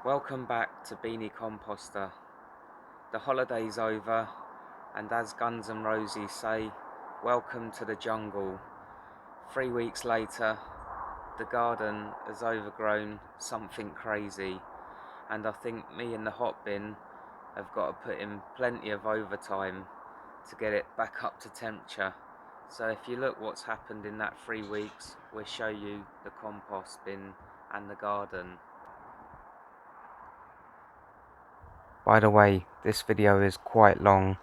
Welcome back to Beanie Composter. The holiday's over, and as Guns N' Roses say, welcome to the jungle. 3 weeks later, the garden has overgrown something crazy, and I think me and the Hotbin have got to put in plenty of overtime to get it back up to temperature. So if you look what's happened in that 3 weeks, we'll show you the compost bin and the garden. By the way, this video is quite long,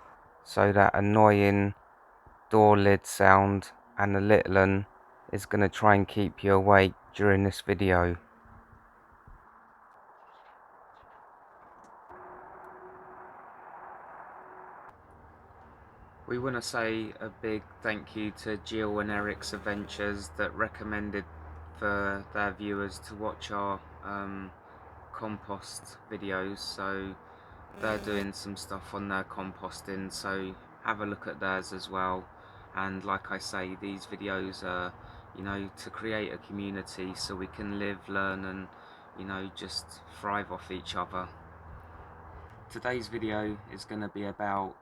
so that annoying door lid sound and the little one is going to try and keep you awake during this video. We want to say a big thank you to Jill and Eric's Adventures that recommended for their viewers to watch our compost videos, so they're doing some stuff on their composting, so have a look at theirs as well. And like I say, these videos are, to create a community so we can live, learn and, just thrive off each other. Today's video is going to be about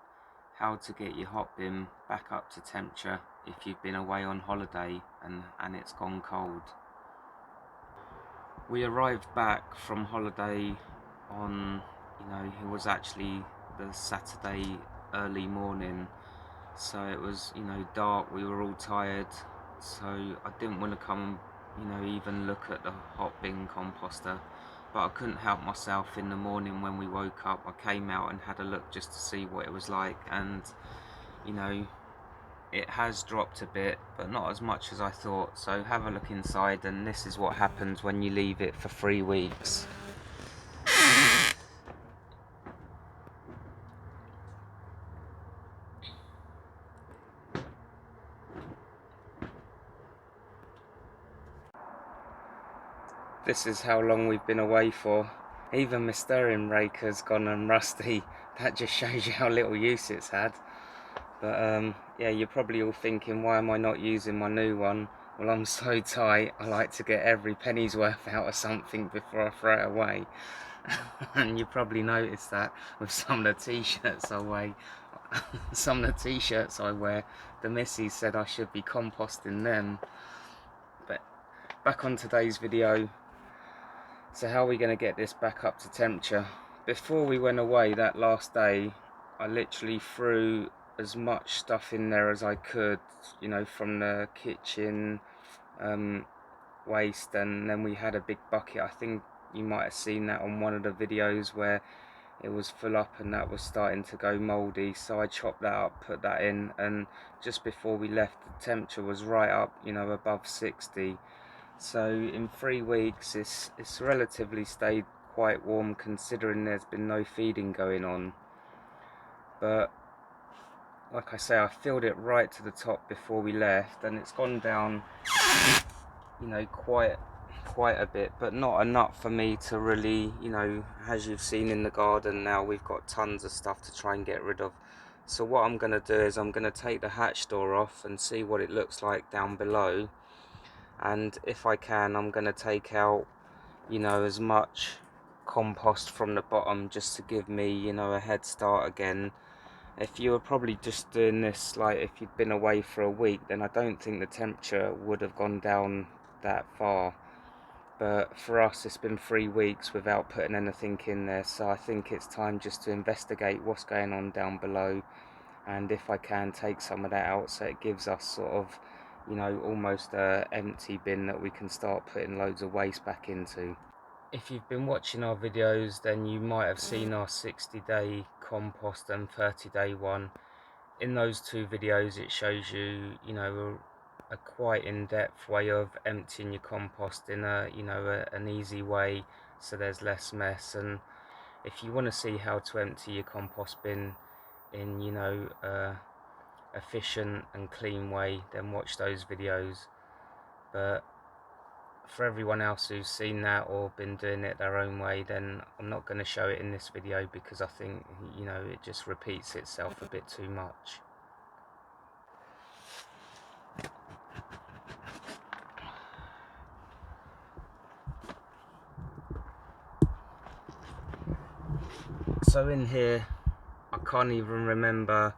how to get your Hotbin back up to temperature if you've been away on holiday and it's gone cold. We arrived back from holiday on, it was actually the Saturday early morning, so it was, dark, we were all tired, so I didn't want to come and, even look at the Hotbin composter, but I couldn't help myself. In the morning when we woke up, I came out and had a look just to see what it was like, and it has dropped a bit, but not as much as I thought. So have a look inside, and this is what happens when you leave it for 3 weeks. This is how long we've been away for. Even my stirring rake has gone and rusty. That just shows you how little use it's had. But yeah, you're probably all thinking, why am I not using my new one? Well, I'm so tight, I like to get every penny's worth out of something before I throw it away. And you probably noticed that with some of the t-shirts I wear. Some of the t-shirts I wear, the missus said I should be composting them. But back on today's video. So how are we going to get this back up to temperature? Before we went away that last day, I literally threw as much stuff in there as I could, from the kitchen waste, and then we had a big bucket. I think you might have seen that on one of the videos where it was full up and that was starting to go mouldy, so I chopped that up, put that in, and just before we left the temperature was right up, above 60. So in 3 weeks it's relatively stayed quite warm, considering there's been no feeding going on. But like I say, I filled it right to the top before we left, and it's gone down, quite a bit, but not enough for me to really, as you've seen in the garden now, we've got tons of stuff to try and get rid of. So what I'm going to do is I'm going to take the hatch door off and see what it looks like down below, and if I can, I'm going to take out, as much compost from the bottom, just to give me, a head start again. If you were probably just doing this, like if you'd been away for a week, then I don't think the temperature would have gone down that far. But for us, it's been 3 weeks without putting anything in there, so I think it's time just to investigate what's going on down below, and if I can, take some of that out, so it gives us sort of, almost a empty bin that we can start putting loads of waste back into. If you've been watching our videos, then you might have seen our 60-day compost and 30-day one. In those two videos, it shows you, a quite in-depth way of emptying your compost in an easy way, so there's less mess. And if you want to see how to empty your compost bin in, efficient and clean way, then watch those videos. But for everyone else who's seen that or been doing it their own way, then I'm not going to show it in this video, because I think, it just repeats itself a bit too much. So in here, I can't even remember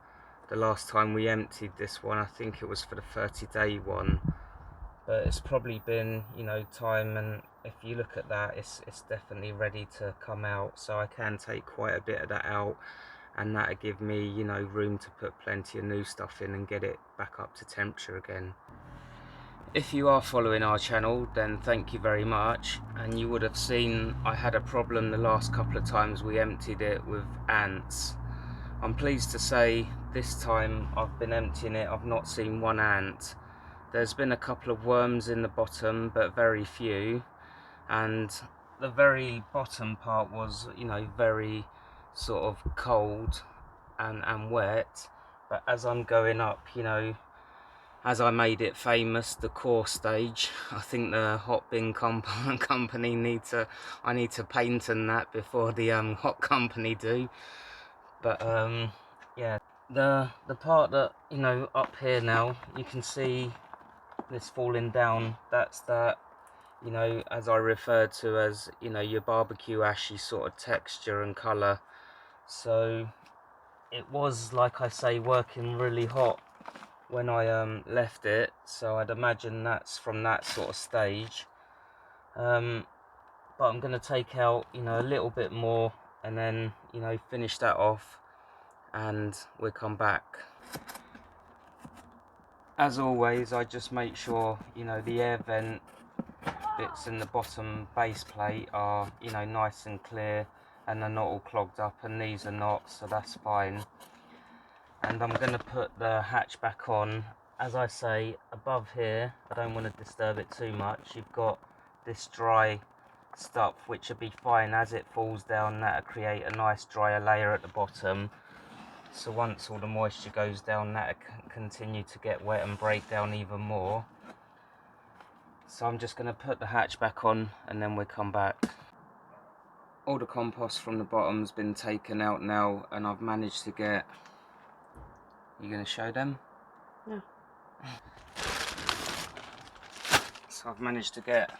the last time we emptied this one. I think it was for the 30-day one, but it's probably been, you know, time, and if you look at that, it's definitely ready to come out. So I can take quite a bit of that out, and that'll give me, you know, room to put plenty of new stuff in and get it back up to temperature again. If you are following our channel, then thank you very much, and you would have seen I had a problem the last couple of times we emptied it with ants. I'm pleased to say this time I've been emptying it, I've not seen one ant. There's been a couple of worms in the bottom, but very few, and the very bottom part was, you know, very sort of cold and wet, but as I'm going up, you know, as I made it famous, the core stage, I think the Hotbin company I need to paint on that before the hot company do. But yeah, the part that, you know, up here now, you can see this falling down. That's that, you know, as I referred to as, you know, your barbecue ashy sort of texture and colour. So it was, like I say, working really hot when I left it, so I'd imagine that's from that sort of stage. But I'm going to take out, you know, a little bit more, and then, you know, finish that off, and we'll come back. As always, I just make sure, you know, the air vent bits in the bottom base plate are, you know, nice and clear, and they're not all clogged up, and these are not, so that's fine. And I'm going to put the hatch back on. As I say, above here, I don't want to disturb it too much. You've got this dry stuff, which will be fine. As it falls down, that'll create a nice drier layer at the bottom. So once all the moisture goes down, that'll continue to get wet and break down even more. So I'm just going to put the hatch back on, and then we'll come back. All the compost from the bottom's been taken out now, and I've managed to get... You going to show them? Yeah. So I've managed to get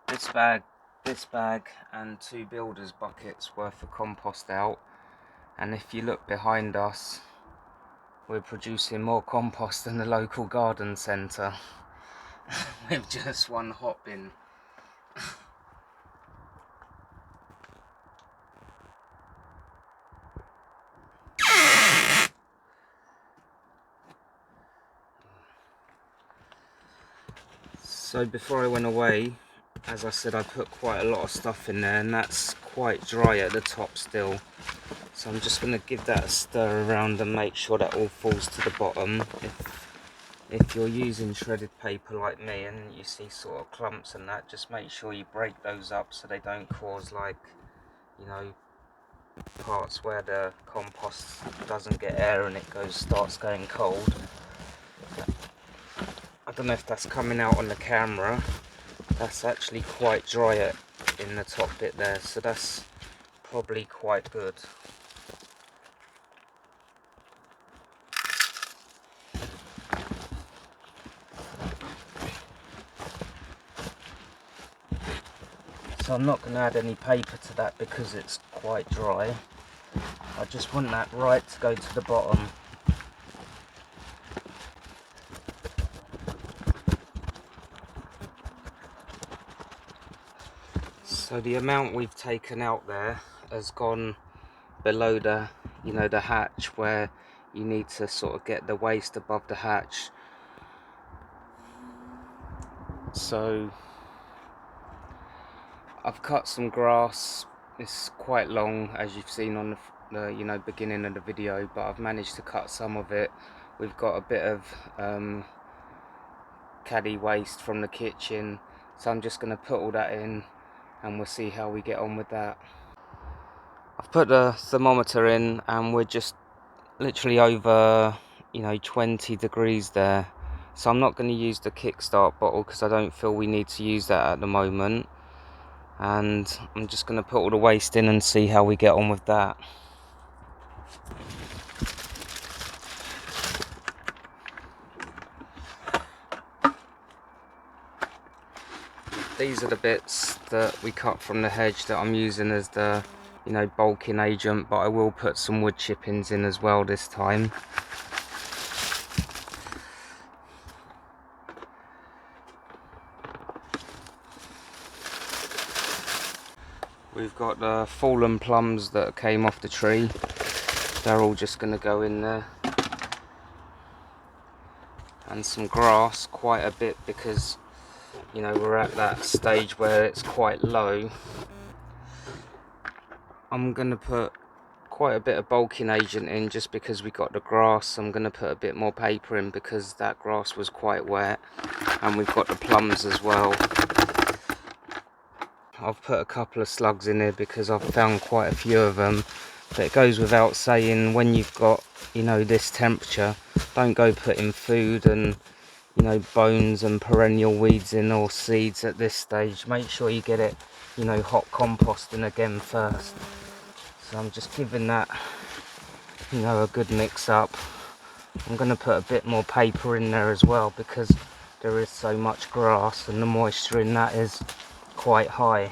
this bag and 2 builder's buckets worth of compost out, and if you look behind us, we're producing more compost than the local garden centre with just one hot bin. So before I went away, as I said, I put quite a lot of stuff in there, and that's quite dry at the top still. So I'm just going to give that a stir around and make sure that all falls to the bottom. If you're using shredded paper like me and you see sort of clumps and that, just make sure you break those up so they don't cause, like, you know, parts where the compost doesn't get air and it starts going cold. I don't know if that's coming out on the camera. That's actually quite dry in the top bit there, so that's probably quite good. So I'm not going to add any paper to that because it's quite dry. I just want that right to go to the bottom. So the amount we've taken out there has gone below the, you know, the hatch, where you need to sort of get the waste above the hatch. So I've cut some grass. It's quite long, as you've seen on the you know, beginning of the video, but I've managed to cut some of it. We've got a bit of caddy waste from the kitchen, so I'm just going to put all that in and we'll see how we get on with that. I've put the thermometer in and we're just literally over, you know, 20 degrees there, so I'm not going to use the kickstart bottle because I don't feel we need to use that at the moment, and I'm just going to put all the waste in and see how we get on with that. These are the bits that we cut from the hedge that I'm using as the you know, bulking agent, but I will put some wood chippings in as well this time. We've got the fallen plums that came off the tree. They're all just going to go in there. And some grass, quite a bit, because, you know, we're at that stage where it's quite low. I'm going to put quite a bit of bulking agent in just because we got the grass. I'm going to put a bit more paper in because that grass was quite wet. And we've got the plums as well. I've put a couple of slugs in here because I've found quite a few of them. But it goes without saying, when you've got, you know, this temperature, don't go putting food and, you know, bones and perennial weeds in, or seeds at this stage. Make sure you get it, you know, hot composting again first. So I'm just giving that, you know, a good mix up. I'm going to put a bit more paper in there as well because there is so much grass and the moisture in that is quite high.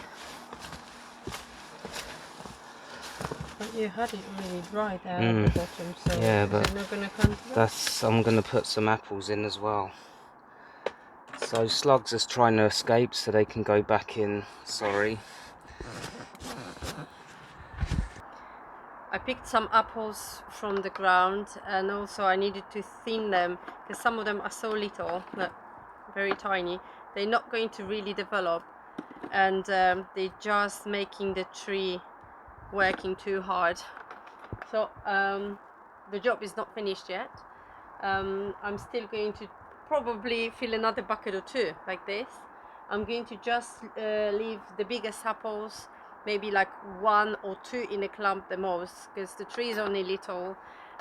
But you had it really dry there at the bottom, so yeah, is but it not going to come to that's, I'm going to put some apples in as well. So slugs is trying to escape so they can go back in, sorry. I picked some apples from the ground, and also I needed to thin them because some of them are so little, very tiny. They're not going to really develop, and they're just making the tree working too hard. So the job is not finished yet. I'm still going to probably fill another bucket or two like this. I'm going to just leave the biggest apples, maybe like 1 or 2 in a clump the most, because the tree is only little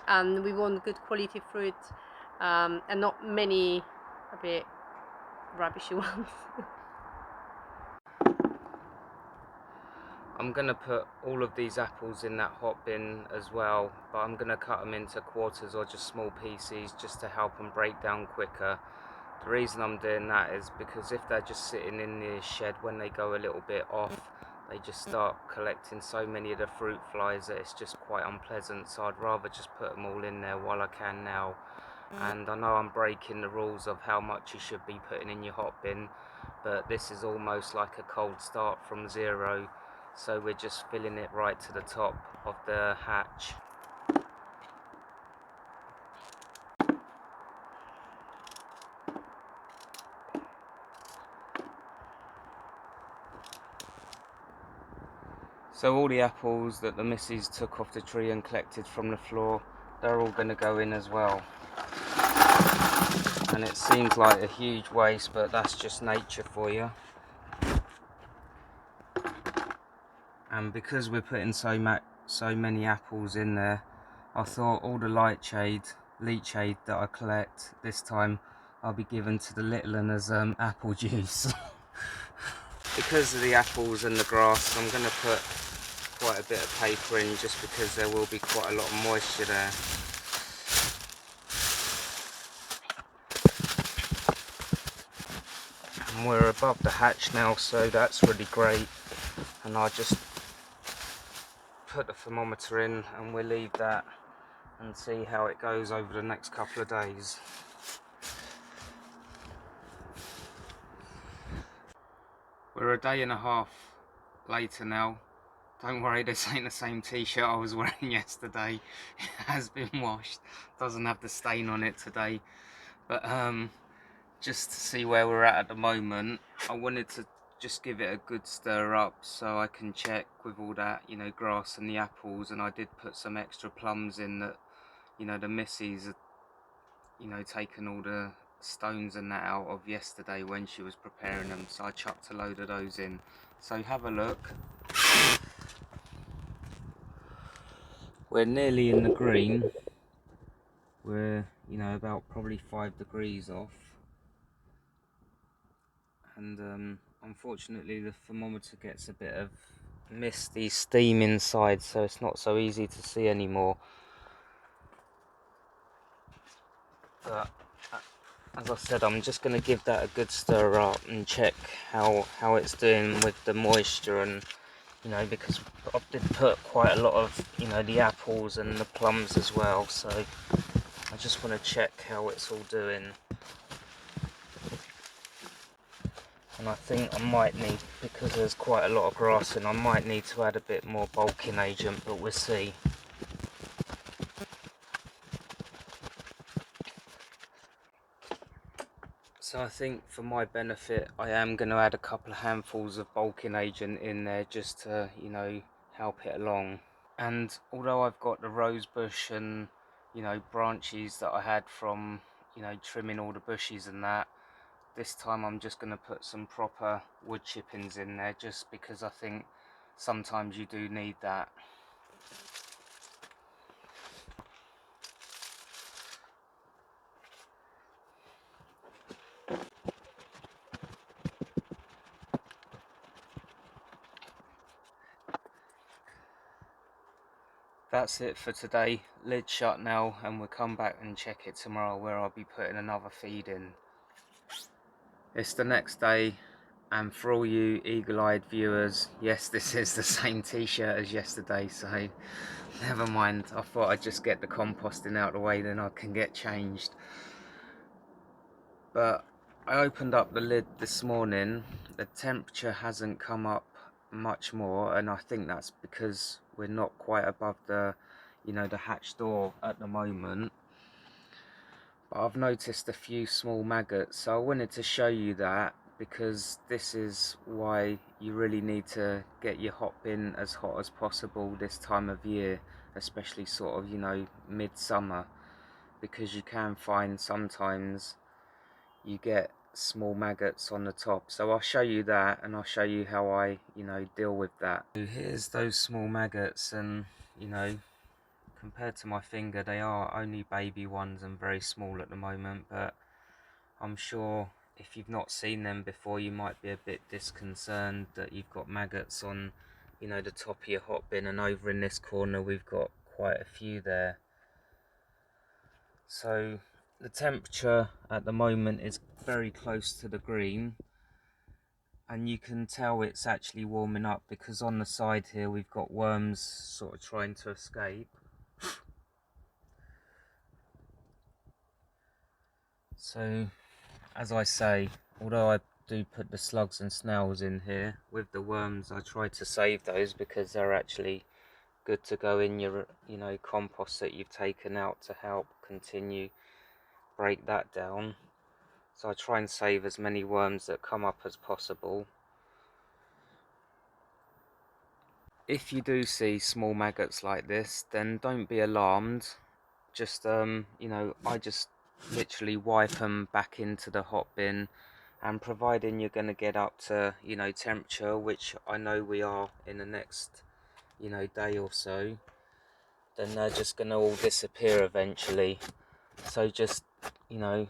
and we want good quality fruit, and not many a bit rubbishy ones. I'm going to put all of these apples in that hot bin as well, but I'm going to cut them into quarters or just small pieces just to help them break down quicker. The reason I'm doing that is because if they're just sitting in the shed, when they go a little bit off, they just start collecting so many of the fruit flies that it's just quite unpleasant. So I'd rather just put them all in there while I can now. And I know I'm breaking the rules of how much you should be putting in your hot bin, but this is almost like a cold start from zero. So we're just filling it right to the top of the hatch. So all the apples that the missus took off the tree and collected from the floor, they're all going to go in as well. And it seems like a huge waste, but that's just nature for you. And because we're putting so many apples in there, I thought all the leachade that I collect this time, I'll be given to the little one as apple juice. Because of the apples and the grass, I'm going to put quite a bit of paper in just because there will be quite a lot of moisture there. And we're above the hatch now, so that's really great. And I just put the thermometer in and we'll leave that and see how it goes over the next couple of days. We're a day and a half later now. Don't worry, this ain't the same t-shirt I was wearing yesterday. It has been washed, doesn't have the stain on it today. But just to see where we're at the moment, I wanted to just give it a good stir up so I can check with all that, you know, grass and the apples. And I did put some extra plums in that, you know, the missus had, you know, taken all the stones and that out of yesterday when she was preparing them, so I chucked a load of those in. So have a look. We're nearly in the green. We're, you know, about probably 5 degrees off. And unfortunately the thermometer gets a bit of misty steam inside, so it's not so easy to see anymore. But as I said, I'm just going to give that a good stir up and check how it's doing with the moisture and, you know, because I did put quite a lot of, you know, the apples and the plums as well, so I just want to check how it's all doing. And I think I might need, because there's quite a lot of grass in, I might need to add a bit more bulking agent, but we'll see. So I think for my benefit, I am going to add a couple of handfuls of bulking agent in there just to, you know, help it along. And although I've got the rose bush and, you know, branches that I had from, you know, trimming all the bushes and that, this time I'm just going to put some proper wood chippings in there, just because I think sometimes you do need that. That's it for today. Lid shut now, and we'll come back and check it tomorrow, where I'll be putting another feed in. It's the next day, and for all you eagle-eyed viewers, yes, this is the same t-shirt as yesterday, so never mind. I thought I'd just get the composting out of the way, then I can get changed. But I opened up the lid this morning. The temperature hasn't come up much more, and I think that's because we're not quite above the, you know, the hatch door at the moment. But I've noticed a few small maggots, so I wanted to show you that, because this is why you really need to get your hot bin as hot as possible this time of year, especially sort of, you know, midsummer, because you can find sometimes you get small maggots on the top. So I'll show you that, and I'll show you how I, you know, deal with that. So here's those small maggots, and, you know, compared to my finger, they are only baby ones and very small at the moment, but I'm sure if you've not seen them before, you might be a bit disconcerted that you've got maggots on, you know, the top of your hot bin, and over in this corner we've got quite a few there. So the temperature at the moment is very close to the green, and you can tell it's actually warming up, because on the side here we've got worms sort of trying to escape. So as I say, although I do put the slugs and snails in here, with the worms I try to save those, because they're actually good to go in your, you know, compost that you've taken out to help continue break that down. So I try and save as many worms that come up as possible. If you do see small maggots like this, then don't be alarmed. Just you know, I just literally wipe them back into the hot bin, and providing you're going to get up to, you know, temperature, which I know we are in the next, you know, day or so, then they're just going to all disappear eventually. So just, you know,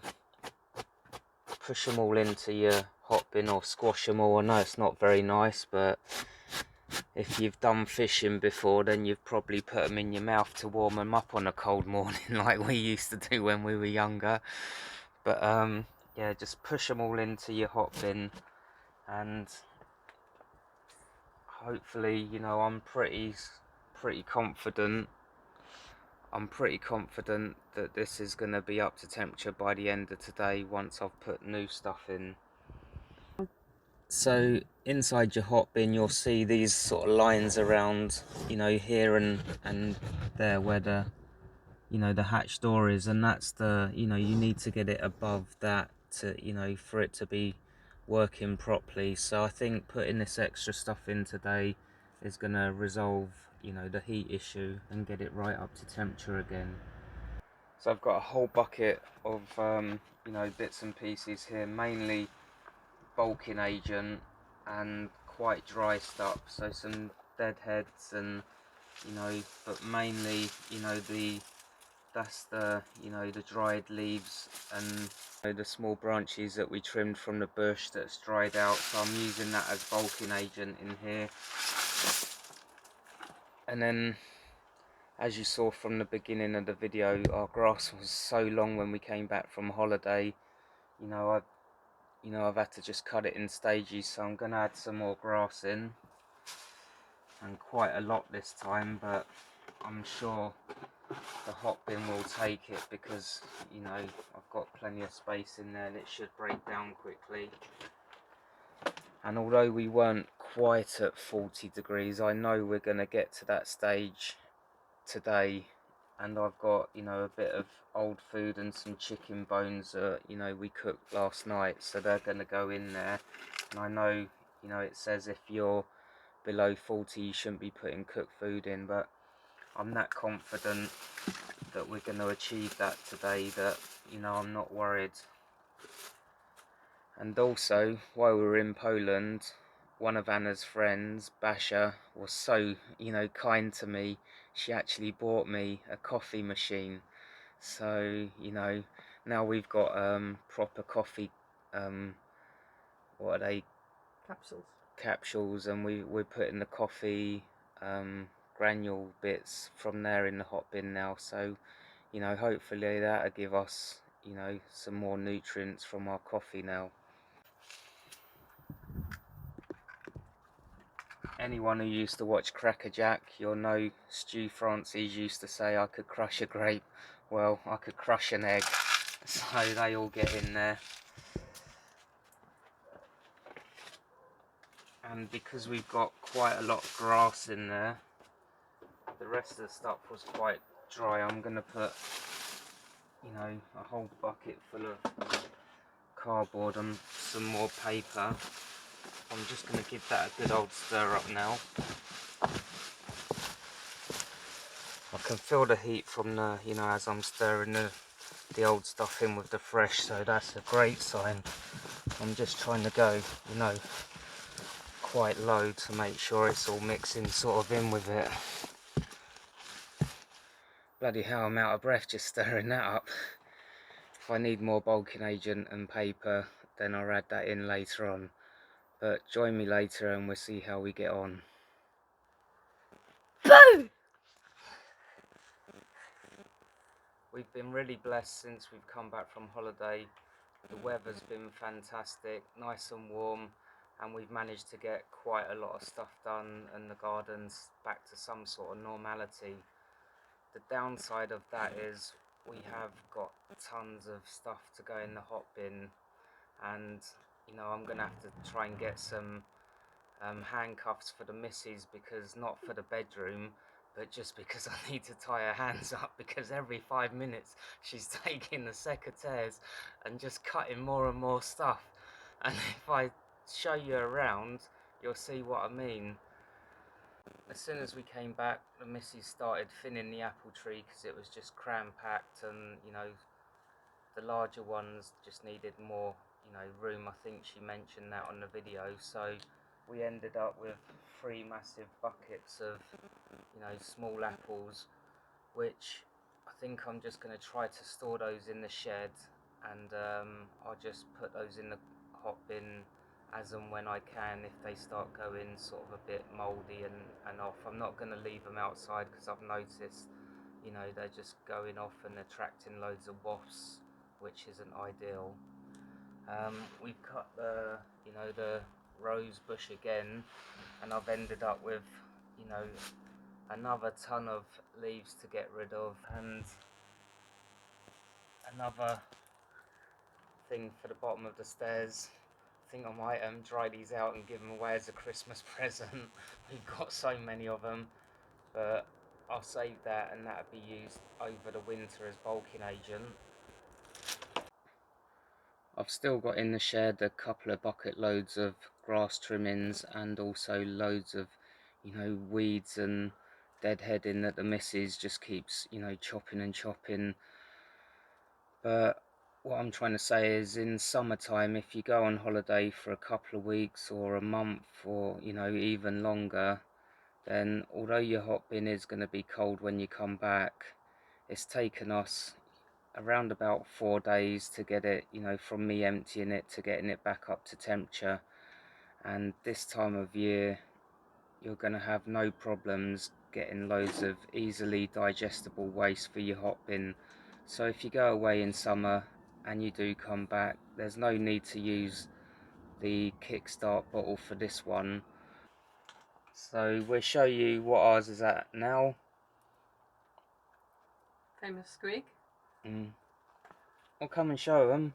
push them all into your hot bin, or squash them all. I know it's not very nice, but if you've done fishing before, then you've probably put them in your mouth to warm them up on a cold morning like we used to do when we were younger. But yeah, just push them all into your hot bin, and hopefully, you know, I'm pretty confident. I'm pretty confident that this is going to be up to temperature by the end of today, once I've put new stuff in. So inside your hot bin, you'll see these sort of lines around, you know, here and there, where the, you know, the hatch door is, and that's the, you know, you need to get it above that to, you know, for it to be working properly. So I think putting this extra stuff in today is going to resolve, you know, the heat issue and get it right up to temperature again. So I've got a whole bucket of you know, bits and pieces here, mainly bulking agent and quite dry stuff, so some dead heads, and, you know, but mainly, you know, that's the, you know, the dried leaves and, you know, the small branches that we trimmed from the bush that's dried out, so I'm using that as bulking agent in here. And then, as you saw from the beginning of the video, our grass was so long when we came back from holiday. You know, I've had to just cut it in stages, so I'm gonna add some more grass in. and quite a lot this time, but I'm sure the hot bin will take it because, you know, I've got plenty of space in there and it should break down quickly. And although we weren't quite at 40 degrees, I know we're going to get to that stage today. And I've got, you know, a bit of old food and some chicken bones that, you know, we cooked last night, so they're going to go in there. And I know, you know, it says if you're below 40 you shouldn't be putting cooked food in, but I'm that confident that we're going to achieve that today that, you know, I'm not worried. And also, while we were in Poland, one of Anna's friends, Basha, was so, you know, kind to me. She actually bought me a coffee machine. So, you know, now we've got proper coffee, what are they? Capsules. Capsules, and we're putting the coffee granule bits from there in the hot bin now. So, you know, hopefully that'll give us, you know, some more nutrients from our coffee now. Anyone who used to watch Crackerjack, you'll know Stu Francis used to say I could crush a grape. Well, I could crush an egg. So they all get in there. And because we've got quite a lot of grass in there, the rest of the stuff was quite dry. I'm going to put, you know, a whole bucket full of cardboard and some more paper. I'm just going to give that a good old stir up now. I can feel the heat from the, you know, as I'm stirring the old stuff in with the fresh, so that's a great sign. I'm just trying to go, you know, quite low to make sure it's all mixing sort of in with it. Bloody hell, I'm out of breath just stirring that up. If I need more bulking agent and paper, then I'll add that in later on. But join me later and we'll see how we get on. Boo! We've been really blessed since we've come back from holiday. The weather's been fantastic, nice and warm, and we've managed to get quite a lot of stuff done and the garden's back to some sort of normality. The downside of that is we have got tons of stuff to go in the hot bin, and, you know, I'm gonna have to try and get some handcuffs for the missus, because not for the bedroom, but just because I need to tie her hands up, because every 5 minutes she's taking the secateurs and just cutting more and more stuff. And if I show you around, you'll see what I mean. As soon as we came back, the missus started thinning the apple tree because it was just cram packed, and, you know, the larger ones just needed more, you know, room. I think she mentioned that on the video. So we ended up with 3 massive buckets of, you know, small apples, which I think I'm just going to try to store those in the shed, and I'll just put those in the hot bin as and when I can if they start going sort of a bit mouldy and off. I'm not going to leave them outside because I've noticed, you know, they're just going off and attracting loads of wasps, which isn't ideal. We've cut the, you know, the rose bush again, and I've ended up with, you know, another ton of leaves to get rid of, and another thing for the bottom of the stairs. I think I might dry these out and give them away as a Christmas present. We've got so many of them, but I'll save that, and that'll be used over the winter as bulking agent. I've still got in the shed a couple of bucket loads of grass trimmings, and also loads of, you know, weeds and deadheading that the missus just keeps, you know, chopping and chopping. But what I'm trying to say is, in summertime, if you go on holiday for a couple of weeks or a month, or, you know, even longer, then although your hot bin is going to be cold when you come back, it's taken us around about 4 days to get it, you know, from me emptying it to getting it back up to temperature. And this time of year you're going to have no problems getting loads of easily digestible waste for your hot bin. So if you go away in summer and you do come back, there's no need to use the kickstart bottle for this one. So we'll show you what ours is at now. Famous squeak. We'll come and show them.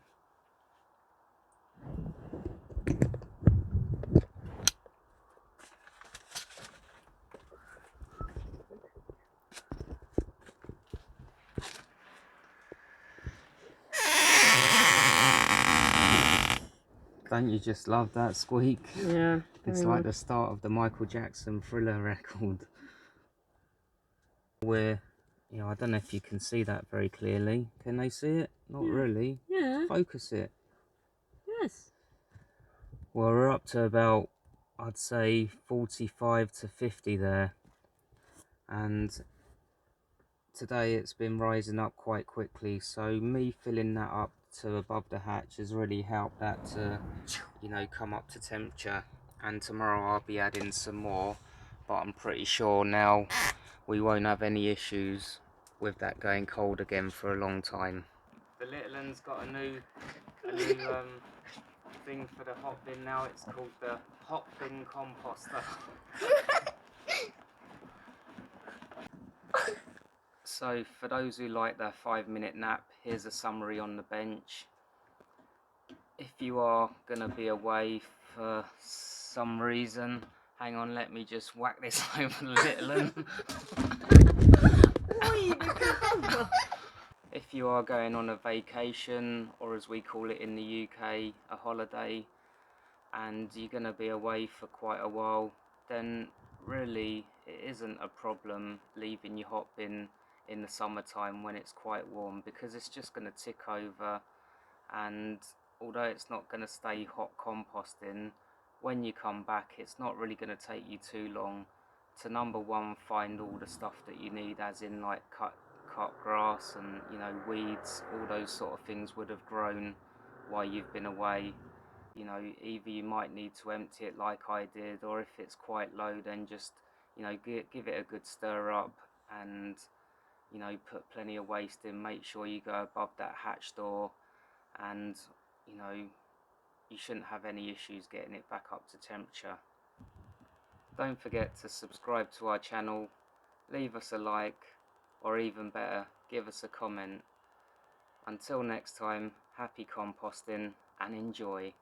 Don't you just love that squeak? Yeah. It's like the start of the Michael Jackson Thriller record. We're, you know, I don't know if you can see that very clearly. Can they see it? Not really. Yeah. Focus it. Yes. Well, we're up to about, I'd say 45 to 50 there. And today it's been rising up quite quickly, so me filling that up to above the hatch has really helped that to, you know, come up to temperature. And tomorrow I'll be adding some more, but I'm pretty sure now we won't have any issues with that going cold again for a long time. The little one's got a new thing for the Hotbin now. It's called the Hotbin Composter. So for those who like their 5-minute nap, here's a summary on the bench. If you are going to be away for some reason, hang on, let me just whack this over the little one. If you are going on a vacation, or as we call it in the UK, a holiday, and you're going to be away for quite a while, then really it isn't a problem leaving your Hotbin in the summertime when it's quite warm, because it's just going to tick over, and although it's not going to stay hot composting, when you come back it's not really going to take you too long to, number one, find all the stuff that you need, as in like cut grass and, you know, weeds, all those sort of things would have grown while you've been away. You know, either you might need to empty it like I did, or if it's quite low, then just, you know, give it a good stir up, and, you know, put plenty of waste in. Make sure you go above that hatch door, and, you know, you shouldn't have any issues getting it back up to temperature. Don't forget to subscribe to our channel, leave us a like, or even better, give us a comment. Until next time, happy composting and enjoy.